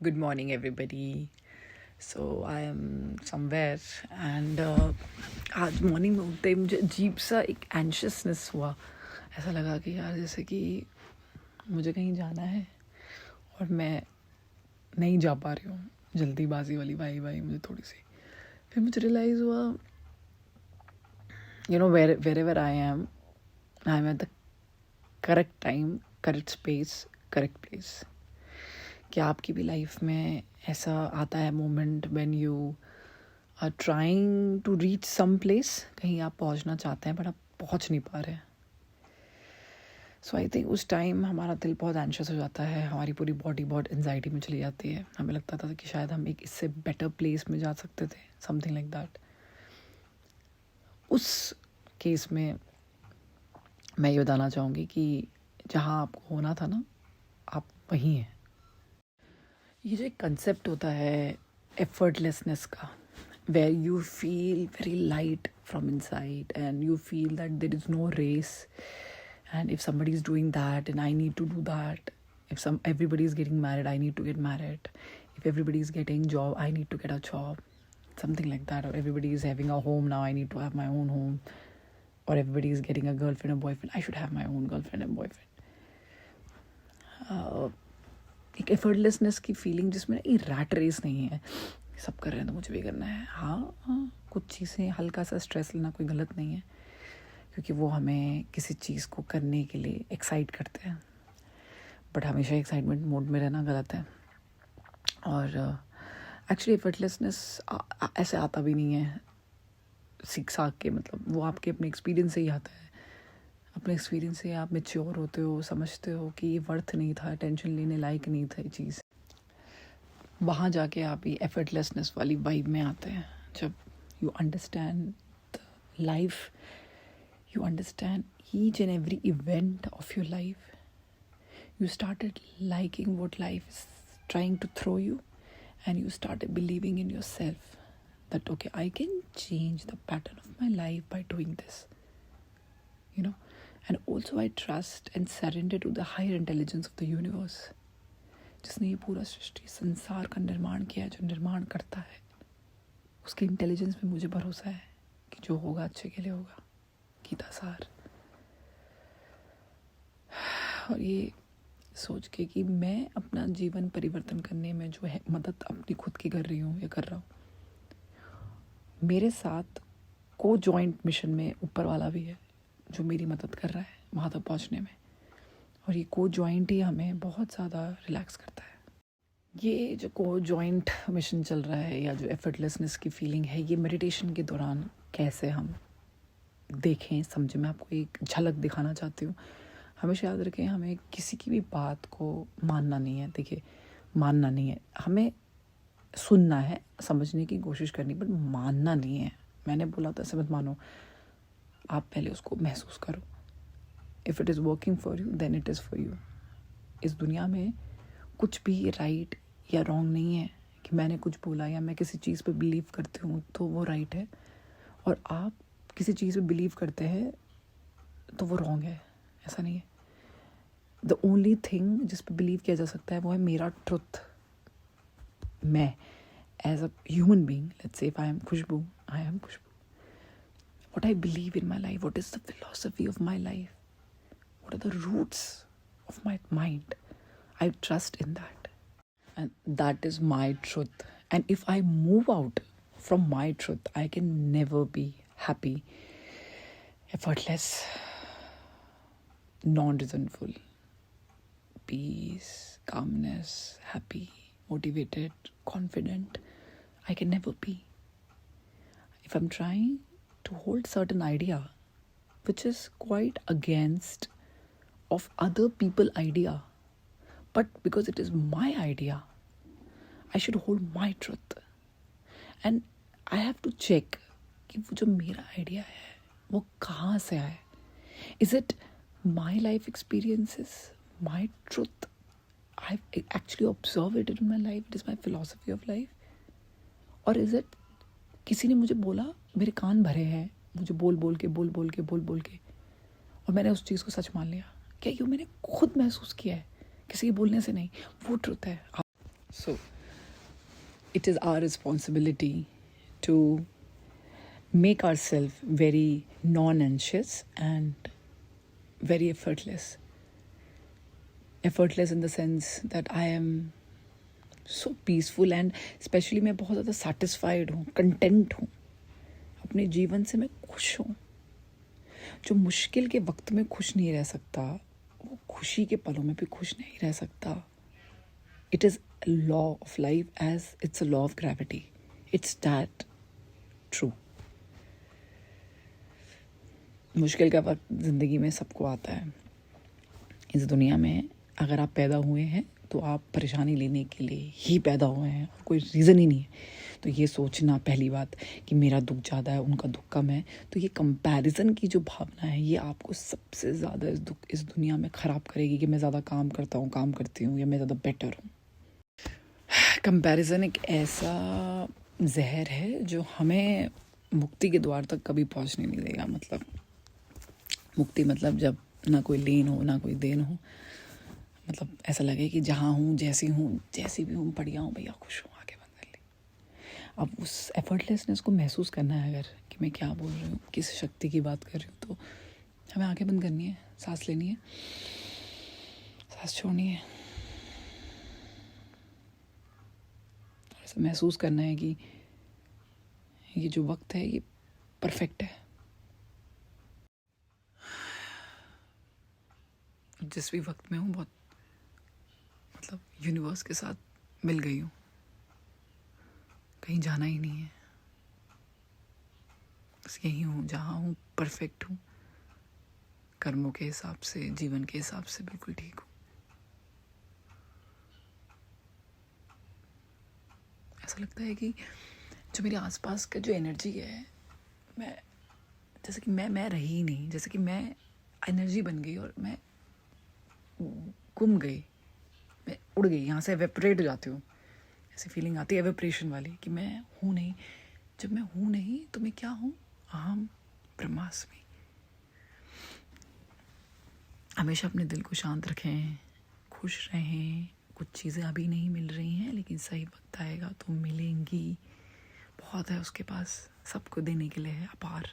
Good morning, everybody. So I am somewhere and आज morning में उठते ही मुझे अजीब सा एक एंशियसनेस हुआ. ऐसा लगा कि यार जैसे कि मुझे कहीं जाना है और मैं नहीं जा पा रही हूँ. जल्दीबाजी वाली वाइब आई मुझे थोड़ी सी. फिर मुझे रियलाइज़ हुआ wherever I am at the correct time, correct space, correct place. क्या आपकी भी लाइफ में ऐसा आता है moment when you are trying to reach some place, कहीं आप पहुंचना चाहते हैं बट आप पहुंच नहीं पा रहे हैं. सो आई थिंक उस टाइम हमारा दिल बहुत एंशियस हो जाता है, हमारी पूरी बॉडी बहुत एंजाइटी में चली जाती है. हमें लगता था कि शायद हम एक इससे बेटर प्लेस में जा सकते थे, समथिंग लाइक दैट. उस केस में मैं ये बताना चाहूँगी कि जहाँ आपको होना था ना, आप वहीं हैं. ये जो एक कंसेप्ट होता है एफर्टलेसनेस का, where you feel very light from inside and you feel that there is no race, and if somebody is doing that and I need to do that, if everybody is getting married, I need to get married, if everybody is getting job, I need to get a job, something like that. Or everybody is having a home now, I need to have my own home. Or everybody is getting a girlfriend or boyfriend, I should have my own girlfriend and boyfriend. एक effortlessness की feeling जिसमें ये rat race नहीं है, सब कर रहे हैं तो मुझे भी करना है. हाँ, कुछ चीज़ें हल्का सा स्ट्रेस लेना कोई गलत नहीं है, क्योंकि वो हमें किसी चीज़ को करने के लिए एक्साइट करते हैं. बट हमेशा एक्साइटमेंट मोड में रहना गलत है. और एक्चुअली एफर्टलेसनेस ऐसे आता भी नहीं है सीख साख के, मतलब वो आपके अपने एक्सपीरियंस से ही आता है. अपने एक्सपीरियंस से आप मैच्योर होते हो, समझते हो कि ये वर्थ नहीं था, टेंशन लेने लायक नहीं था ये चीज़. वहाँ जाके आप ये एफर्टलेसनेस वाली वाइब में आते हैं. जब you understand life, you understand each and every event of your life, you started liking what life is trying to throw you, and you started believing in yourself that okay, I can change the pattern of my life by doing this, And also I trust and surrender to the higher intelligence of the universe, जिसने ये पूरा सृष्टि संसार का निर्माण किया, जो निर्माण करता है, उसकी इंटेलिजेंस में मुझे भरोसा है कि जो होगा अच्छे के लिए होगा. गीता सार. और ये सोच के कि मैं अपना जीवन परिवर्तन करने में जो है मदद अपनी खुद की कर रही हूँ या कर रहा हूँ, मेरे साथ को जॉइंट मिशन में ऊपर वाला भी है जो मेरी मदद कर रहा है वहाँ तक पहुँचने में. और ये को जॉइंट ही हमें बहुत ज़्यादा रिलैक्स करता है. ये जो को जॉइंट मिशन चल रहा है या जो एफर्टलेसनेस की फीलिंग है, ये मेडिटेशन के दौरान कैसे हम देखें, समझें. मैं आपको एक झलक दिखाना चाहती हूँ. हमेशा याद रखें, हमें किसी की भी बात को मानना नहीं है. देखिए, मानना नहीं है, हमें सुनना है, समझने की कोशिश करनी, बट मानना नहीं है. मैंने बोला था ऐसे मत मानो, आप पहले उसको महसूस करो. If it is working for you then it is for you. इस दुनिया में कुछ भी राइट या रॉन्ग नहीं है कि मैंने कुछ बोला या मैं किसी चीज़ पे बिलीव करती हूँ तो वो राइट है, और आप किसी चीज़ पे बिलीव करते हैं तो वो रॉन्ग है. ऐसा नहीं है. द ओनली थिंग जिस पे बिलीव किया जा सकता है वो है मेरा ट्रुथ. मैं as a human being, let's say if I am Khushbu, I am Khushbu. What I believe in my life, what is the philosophy of my life, what are the roots of my mind, I trust in that, and that is my truth. And if I move out from my truth, I can never be happy, effortless, non-resentful, peace, calmness, happy, motivated, confident. I can never be. If I'm trying to hold certain idea which is quite against of other people idea, but because it is my idea, I should hold my truth, and I have to check कि वो जो मेरा idea है वो कहाँ से आया. Is it my life experiences, my truth, I've actually observed it in my life, it is my philosophy of life, or is it किसी ने मुझे बोला, मेरे कान भरे हैं मुझे बोल बोल के और मैंने उस चीज़ को सच मान लिया. क्या ये मैंने खुद महसूस किया है, किसी के बोलने से नहीं. वो ट्रुथ है. So it is our responsibility to make ourselves very non-anxious and very effortless. Effortless in the sense that I am so peaceful and specially मैं बहुत ज़्यादा satisfied हूँ, content हूँ, अपने जीवन से मैं खुश हूँ. जो मुश्किल के वक्त में खुश नहीं रह सकता, वो खुशी के पलों में भी खुश नहीं रह सकता. It is a law of life as it's a law of gravity. It's that true. मुश्किल का वक्त ज़िंदगी में सबको आता है. इस दुनिया में अगर आप पैदा हुए हैं तो आप परेशानी लेने के लिए ही पैदा हुए हैं, और कोई रीज़न ही नहीं है. तो ये सोचना पहली बात कि मेरा दुख ज़्यादा है, उनका दुख कम है, तो ये कंपैरिजन की जो भावना है ये आपको सबसे ज़्यादा इस दुनिया में ख़राब करेगी कि मैं ज़्यादा काम करता हूँ, काम करती हूँ, या मैं ज़्यादा बेटर हूँ. कंपैरिजन एक ऐसा जहर है जो हमें मुक्ति के द्वार तक कभी पहुँचने नहीं देगा. मतलब मुक्ति मतलब जब ना कोई लेन हो ना कोई देन हो, मतलब ऐसा लगे कि जहाँ हूँ, जैसी हूँ, जैसी भी हूँ, बढ़िया हूँ भैया, खुश हूँ, आगे बंद कर ली. अब उस एफर्टलेसनेस को महसूस करना है अगर कि मैं क्या बोल रही हूँ, किस शक्ति की बात कर रही हूँ, तो हमें आंखें बंद करनी है, सांस लेनी है, सांस छोड़नी है, और ऐसा महसूस करना है कि ये जो वक्त है ये परफेक्ट है. जिस भी वक्त में हूँ बहुत मतलब यूनिवर्स के साथ मिल गई हूँ, कहीं जाना ही नहीं है, बस यही हूँ जहाँ हूँ, परफेक्ट हूँ, कर्मों के हिसाब से, जीवन के हिसाब से बिल्कुल ठीक हूँ. ऐसा लगता है कि जो मेरे आसपास का जो एनर्जी है, मैं जैसे कि मैं रही ही नहीं, जैसे कि मैं एनर्जी बन गई और मैं गुम गई, मैं उड़ गई, यहाँ से एवेपोरेट हो जाती हूँ. ऐसी फीलिंग आती है एवेपोरेशन वाली कि मैं हूँ नहीं. जब मैं हूँ नहीं तो मैं क्या हूँ? अहम ब्रह्मास्मि. हमेशा अपने दिल को शांत रखें, खुश रहें. कुछ चीज़ें अभी नहीं मिल रही हैं, लेकिन सही वक्त आएगा तो मिलेंगी. बहुत है उसके पास, सबको देने के लिए है, अपार.